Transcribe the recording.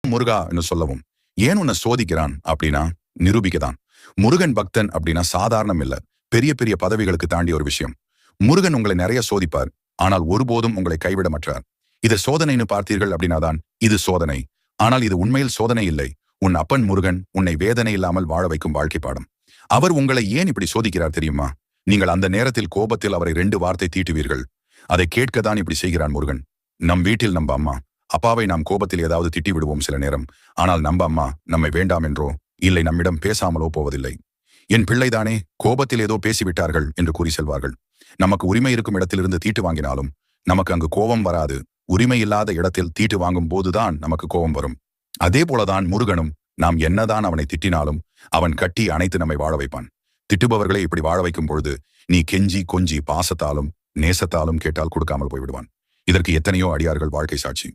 முருகான்னு சொல்லவும். ஏன் உன்னை சோதிக்கிறான் அப்படின்னா நிரூபிக்கதான். முருகன் பக்தன் அப்படின்னா சாதாரணம் இல்ல, பெரிய பெரிய பதவிகளுக்கு தாண்டி ஒரு விஷயம். முருகன் உங்களை நிறைய சோதிப்பார், ஆனால் ஒருபோதும் உங்களை கைவிட மாட்டார். இது சோதனைன்னு பார்த்தீர்கள் அப்படின்னாதான் இது சோதனை. ஆனால் இது உண்மையில் சோதனை இல்லை. உன் அப்பன் முருகன் உன்னை வேதனை இல்லாமல் வாழ வைக்கும் வாழ்க்கை பாடம். அவர் உங்களை ஏன் இப்படி சோதிக்கிறார் தெரியுமா? நீங்கள் அந்த நேரத்தில் கோபத்தில் அவரை 2 வார்த்தை தீட்டுவீர்கள். அதை கேட்கத்தான் இப்படி செய்கிறான் முருகன். நம் வீட்டில் நம்ம அம்மா அப்பாவை நாம் கோபத்தில் ஏதாவது திட்டி விடுவோம் சில நேரம். ஆனால் நம்ம அம்மா நம்மை வேண்டாம் என்றோ இல்லை நம்மிடம் பேசாமலோ போவதில்லை. என் பிள்ளைதானே, கோபத்தில் ஏதோ பேசிவிட்டார்கள் என்று கூறி செல்வார்கள். நமக்கு உரிமை இருக்கும் இடத்திலிருந்து தீட்டு வாங்கினாலும் நமக்கு அங்கு கோபம் வராது. உரிமை இல்லாத இடத்தில் தீட்டு வாங்கும் போதுதான் நமக்கு கோபம் வரும். அதே போலதான் முருகனும். நாம் என்னதான் அவனை திட்டினாலும் அவன் கட்டி அணைத்து நம்மை வாழ வைப்பான். திட்டுபவர்களை இப்படி வாழ வைக்கும் பொழுது நீ கெஞ்சி கொஞ்சி பாசத்தாலும் நேசத்தாலும் கேட்டால் கொடுக்காமல் போய்விடுவான். இதற்கு எத்தனையோ அடியார்கள் வாழ்க்கை சாட்சி.